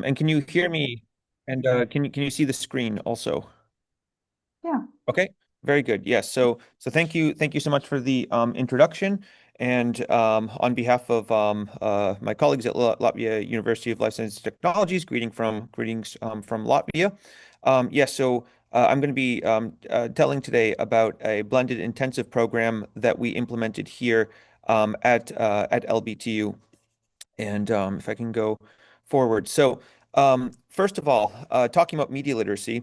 And can you hear me? And can you see the screen also? Yeah. Okay, very good. Yes. So thank you so much for the introduction. And on behalf of my colleagues at Latvia University of Life Sciences and Technologies, greetings from Latvia. Yes. So I'm going to be telling today about a blended intensive program that we implemented here at LBTU. And if I can go forward. So, first of all, talking about media literacy.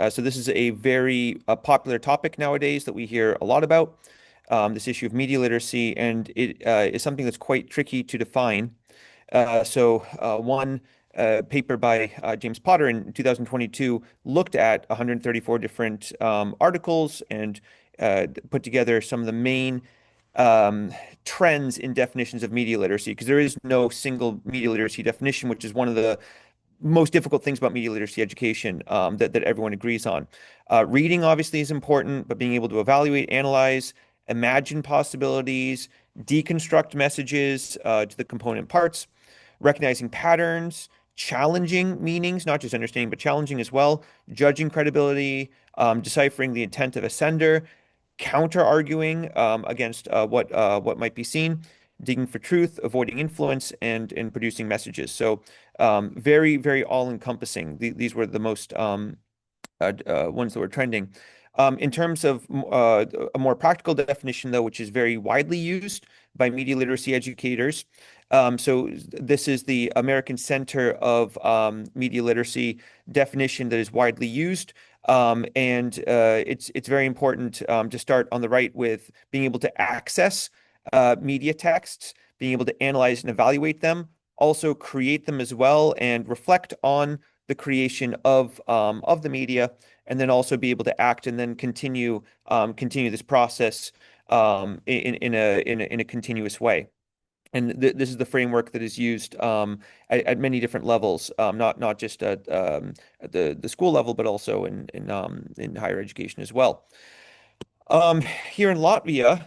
So this is a very popular topic nowadays that we hear a lot about, this issue of media literacy, and it is something that's quite tricky to define. One paper by James Potter in 2022 looked at 134 different articles and put together some of the main um, trends in definitions of media literacy, because there is no single media literacy definition, which is one of the most difficult things about media literacy education that everyone agrees on. Reading obviously is important, but being able to evaluate, analyze, imagine possibilities, deconstruct messages to the component parts, recognizing patterns, challenging meanings, not just understanding, but challenging as well, judging credibility, deciphering the intent of a sender, counter-arguing against what might be seen, digging for truth, avoiding influence, and producing messages. So very, very all-encompassing. These were the most ones that were trending. In terms of a more practical definition, though, which is very widely used by media literacy educators. So this is the American Center of Media Literacy definition that is widely used. And it's very important to start on the right with being able to access media texts, being able to analyze and evaluate them, also create them as well, and reflect on the creation of the media, and then also be able to act and then continue this process in a continuous way. And this is the framework that is used at many different levels, not just at the school level, but also in higher education as well. Here in Latvia,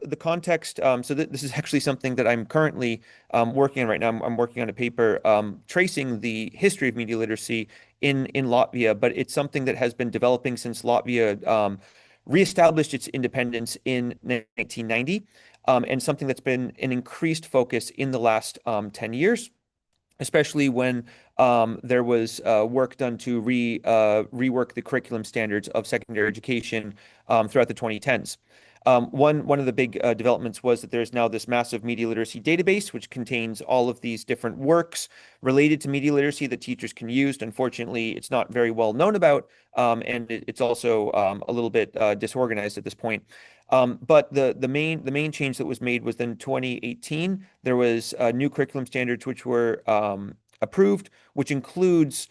the context, so this is actually something that I'm currently working on right now. I'm working on a paper tracing the history of media literacy in Latvia, but it's something that has been developing since Latvia reestablished its independence in 1990, and something that's been an increased focus in the last 10 years, especially when there was work done to rework the curriculum standards of secondary education throughout the 2010s. One of the big developments was that there's now this massive media literacy database, which contains all of these different works related to media literacy that teachers can use. Unfortunately, it's not very well known about, and it's also a little bit disorganized at this point. But the main change that was made was in 2018. There was new curriculum standards which were approved, which includes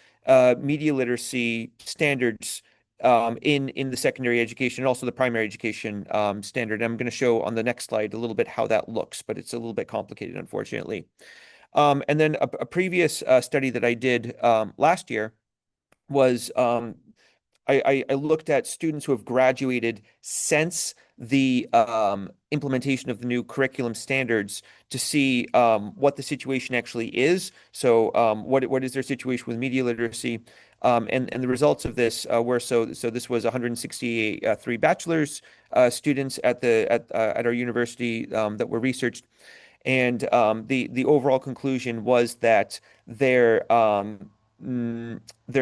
media literacy standards in the secondary education and also the primary education standard. I'm going to show on the next slide a little bit how that looks, but it's a little bit complicated, unfortunately. And then a previous study that I did last year was I looked at students who have graduated since the implementation of the new curriculum standards to see what the situation actually is. So what is their situation with media literacy? And the results of this were so this was 163 bachelor's students at our university that were researched, and the overall conclusion was that their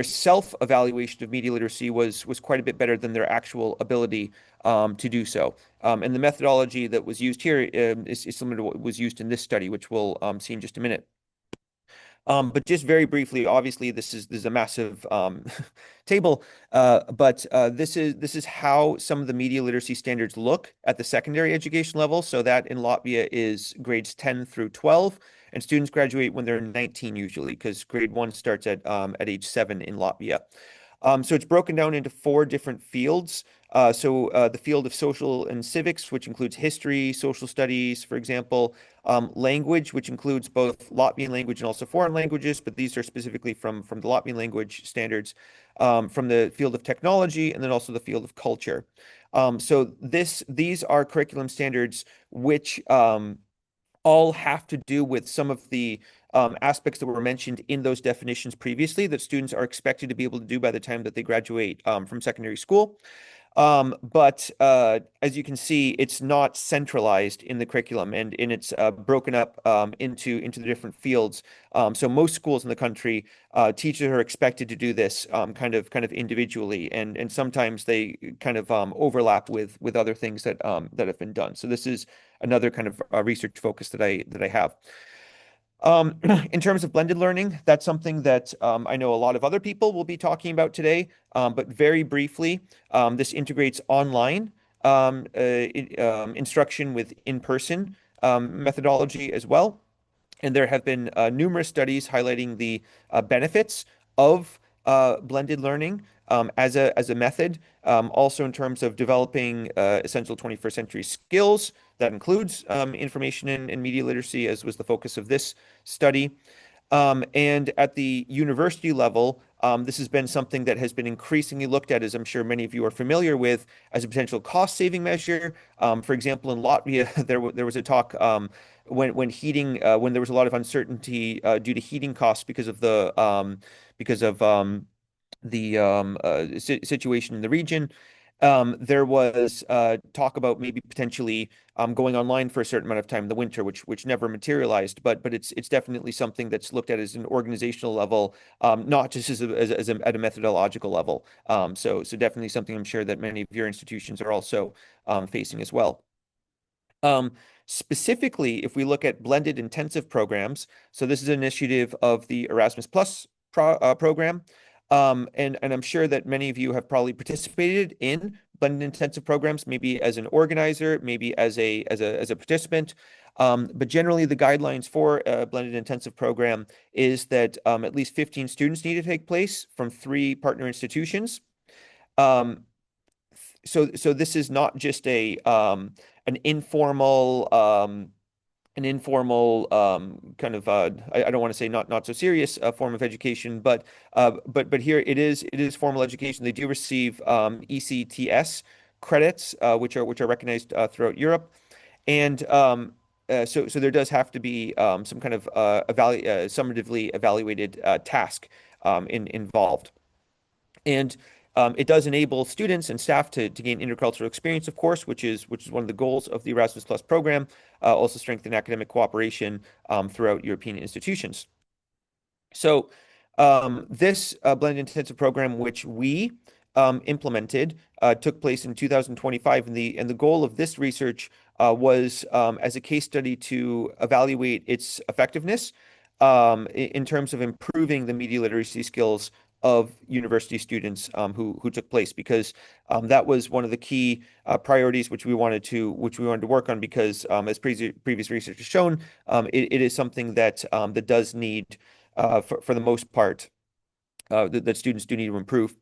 self-evaluation of media literacy was quite a bit better than their actual ability to do so. And the methodology that was used here is similar to what was used in this study, which we'll see in just a minute. But just very briefly, obviously, this is a massive table, but this is how some of the media literacy standards look at the secondary education level. So that in Latvia is grades 10 through 12, and students graduate when they're 19 usually, because grade 1 starts at age 7 in Latvia. So it's broken down into four different fields. The field of social and civics, which includes history, social studies, for example, language, which includes both Latvian language and also foreign languages, but these are specifically from the Latvian language standards, from the field of technology, and then also the field of culture. These are curriculum standards which all have to do with some of the aspects that were mentioned in those definitions previously that students are expected to be able to do by the time that they graduate from secondary school. But as you can see, it's not centralized in the curriculum, and it's broken up into the different fields. So most schools in the country, teachers are expected to do this kind of individually, and sometimes they kind of overlap with other things that have been done. So this is another kind of research focus that I have. In terms of blended learning, that's something that I know a lot of other people will be talking about today. But very briefly, this integrates online instruction with in-person methodology as well. And there have been numerous studies highlighting the benefits of blended learning as a method. Also in terms of developing essential 21st century skills. That includes information and media literacy, as was the focus of this study. And at the university level, this has been something that has been increasingly looked at, as I'm sure many of you are familiar with, as a potential cost-saving measure. For example, in Latvia, there was a talk when there was a lot of uncertainty due to heating costs because of the situation in the region. There was talk about maybe potentially going online for a certain amount of time in the winter, which never materialized. But it's definitely something that's looked at as an organizational level, not just at a methodological level. So definitely something I'm sure that many of your institutions are also facing as well. Um, Specifically, if we look at blended intensive programs, so this is an initiative of the Erasmus Plus program. And I'm sure that many of you have probably participated in blended intensive programs, maybe as an organizer, maybe as a participant. But generally, the guidelines for a blended intensive program is that at least 15 students need to take place from 3 partner institutions. Um, so this is not just an informal kind of I don't want to say not so serious form of education, but here it is formal education. They do receive ECTS credits, which are recognized throughout Europe, and so there does have to be some kind of summatively evaluated task involved. And it does enable students and staff to gain intercultural experience, of course, which is one of the goals of the Erasmus Plus program. Also strengthen academic cooperation throughout European institutions. So this blended intensive program, which we implemented, took place in 2025, and the goal of this research was as a case study to evaluate its effectiveness in terms of improving the media literacy skills of university students who took place, because that was one of the key priorities which we wanted to work on, because as previous research has shown, it is something that does need for the most part, that students do need to improve.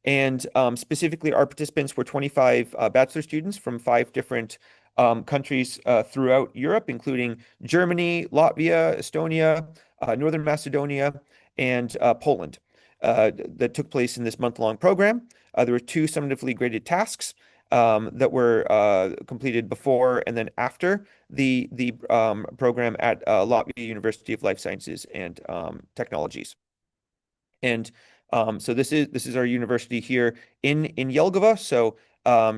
And specifically, our participants were 25 bachelor students from 5 different countries throughout Europe, including Germany, Latvia, Estonia, Northern Macedonia, and Poland, that took place in this month-long program. There were 2 summatively graded tasks that were completed before and then after the program at Latvia University of Life Sciences and Technologies. And so this is our university here in Jelgava. So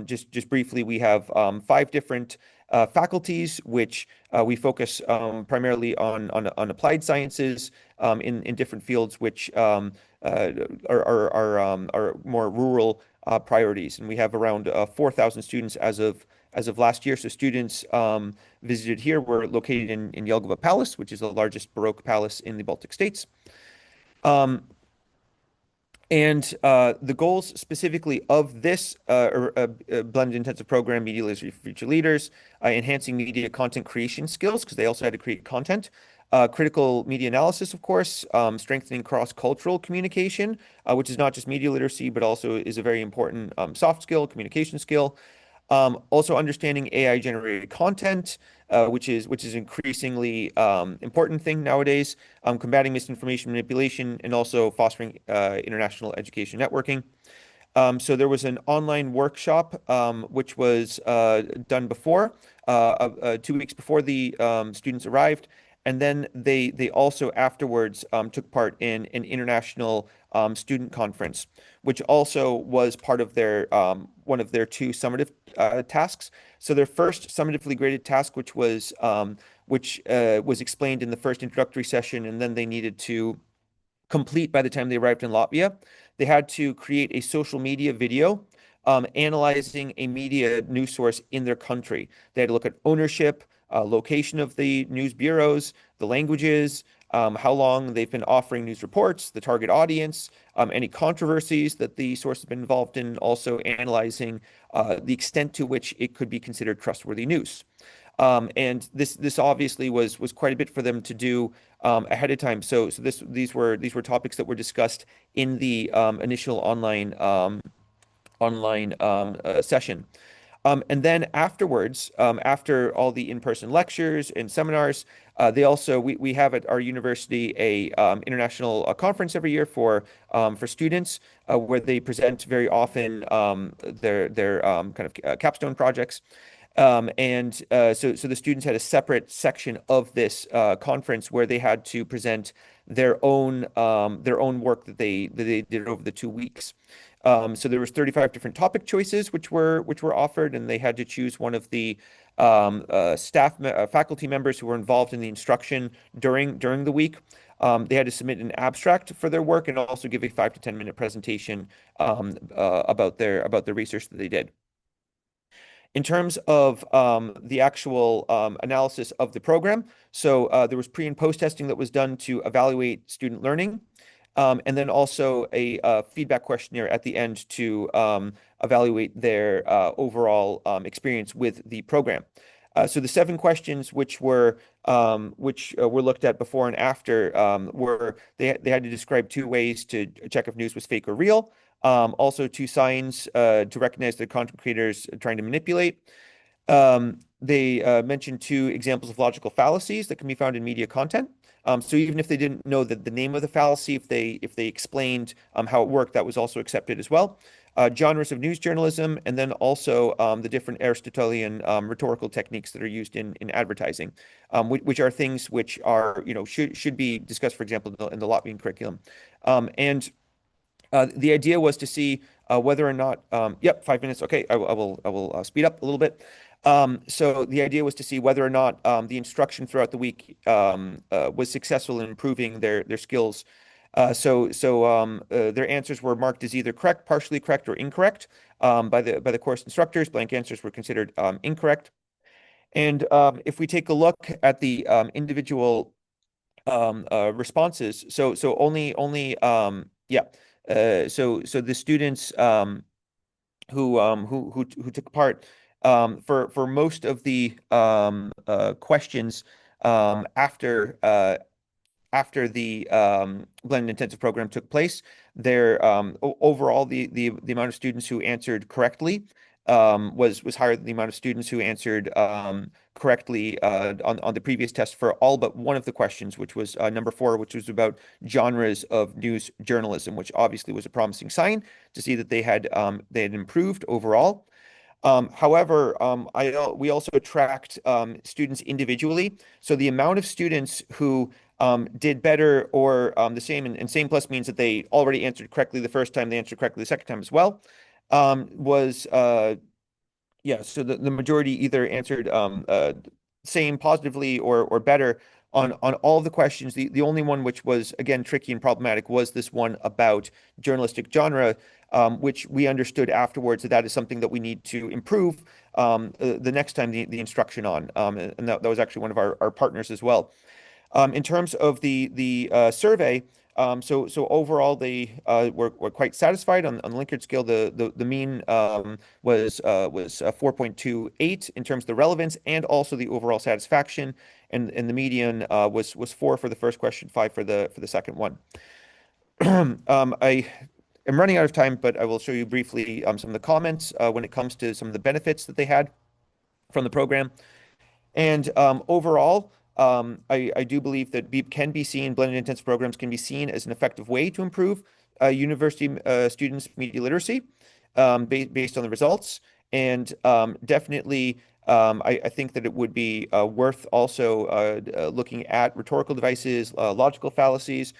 just briefly, we have 5 different faculties, which we focus primarily on applied sciences in different fields, which are more rural priorities. And we have around 4,000 students as of last year. So students visited here were located in Jelgava Palace, which is the largest Baroque palace in the Baltic states. Um, and the goals specifically of this blended intensive program, Media Literacy for Future Leaders, enhancing media content creation skills, because they also had to create content, critical media analysis, of course, strengthening cross-cultural communication, which is not just media literacy, but also is a very important soft skill, communication skill. Also understanding AI-generated content, which is increasingly important thing nowadays, combating misinformation manipulation, and also fostering international education networking. So there was an online workshop which was done before, 2 weeks before the students arrived, And then they also afterwards took part in an international student conference, which also was part of their one of their two summative tasks. So their first summatively graded task, which was explained in the first introductory session, and then they needed to complete by the time they arrived in Latvia. They had to create a social media video analyzing a media news source in their country. They had to look at ownership, location of the news bureaus, the languages, how long they've been offering news reports, the target audience, any controversies that the source has been involved in, also analyzing the extent to which it could be considered trustworthy news. And this obviously was quite a bit for them to do ahead of time. So these were topics that were discussed in the initial online session. And then afterwards, after all the in-person lectures and seminars, we have at our university a international conference every year for students where they present very often their kind of capstone projects. So the students had a separate section of this conference where they had to present their own work that they did over the 2 weeks. So there was 35 different topic choices which were offered, and they had to choose one of the faculty members who were involved in the instruction during the week. They had to submit an abstract for their work and also give a 5 to 10 minute presentation about their research that they did. In terms of the actual analysis of the program, so there was pre and post testing that was done to evaluate student learning, and then also a feedback questionnaire at the end to evaluate their overall experience with the program. So the 7 questions which were looked at before and after were they had to describe 2 ways to check if news was fake or real. Also 2 signs to recognize the content creators trying to manipulate. They mentioned 2 examples of logical fallacies that can be found in media content. So even if they didn't know the name of the fallacy, if they explained how it worked, that was also accepted as well. Genres of news journalism, and then also the different Aristotelian rhetorical techniques that are used in advertising, which are things which are should be discussed, for example, in the Latvian curriculum. And the idea was to see whether or not, yep, 5 minutes. Okay, I will speed up a little bit. So the idea was to see whether or not the instruction throughout the week was successful in improving their skills. Their answers were marked as either correct, partially correct, or incorrect by the course instructors. Blank answers were considered incorrect. And if we take a look at the individual responses, so only yeah. So the students who took part for most of the questions after the blended intensive program took place, overall the amount of students who answered correctly was higher than the amount of students who answered correctly on the previous test for all but one of the questions, which was number 4, which was about genres of news journalism, which obviously was a promising sign to see that they had improved overall. However, we also tracked students individually. So the amount of students who did better or the same, and same plus means that they already answered correctly the first time, they answered correctly the second time as well, was yeah, so the majority either answered same positively or better on all of the questions. The only one which was again tricky and problematic was this one about journalistic genre, which we understood afterwards that is something that we need to improve the next time the instruction on, and that was actually one of our partners as well. In terms of the survey, so overall they were quite satisfied on the Likert scale. The mean was 4.28 in terms of the relevance and also the overall satisfaction, and the median was 4 for the first question, 5 for the second one. I am running out of time, but I will show you briefly some of the comments when it comes to some of the benefits that they had from the program. And overall, I do believe that blended intensive programs can be seen as an effective way to improve university students' media literacy based on the results. And definitely, I think that it would be worth also looking at rhetorical devices, logical fallacies,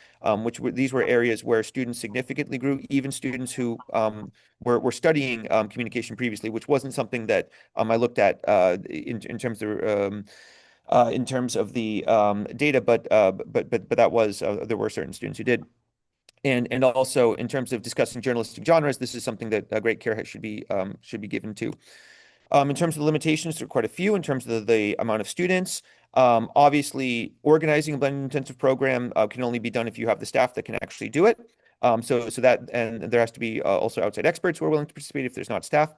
these were areas where students significantly grew, even students who were studying communication previously, which wasn't something that I looked at in terms of the data, but that was there were certain students who did. And also in terms of discussing journalistic genres, this is something that great care should be given to. In terms of the limitations, there are quite a few in terms of the amount of students. Obviously, organizing a blended intensive program can only be done if you have the staff that can actually do it. And there has to be also outside experts who are willing to participate if there's not staff.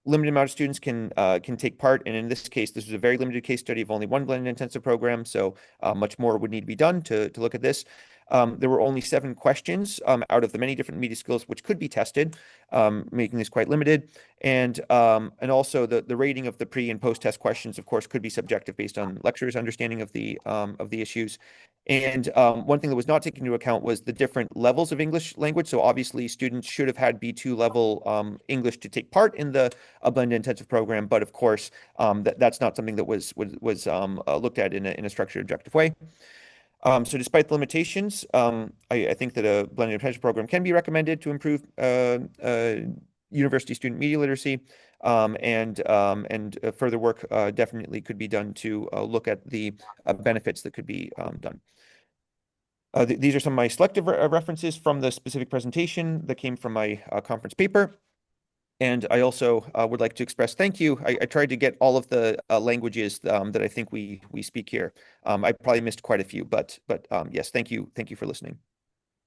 Limited amount of students can take part, and in this case, this was a very limited case study of only one blended intensive program, so much more would need to be done to look at this. There were only 7 questions out of the many different media skills which could be tested, making this quite limited. And also the rating of the pre and post test questions, of course, could be subjective based on lecturers' understanding of the issues. And one thing that was not taken into account was the different levels of English language. So obviously, students should have had B2 level English to take part in the blended intensive program, but of course, that's not something that was looked at in a structured, objective way. So despite the limitations, I think that a blended apprenticeship program can be recommended to improve university student media literacy, and further work definitely could be done to look at the benefits that could be done. These are some of my selective references from the specific presentation that came from my conference paper. And I also would like to express thank you. I tried to get all of the languages that I think we speak here. I probably missed quite a few, but yes, thank you for listening.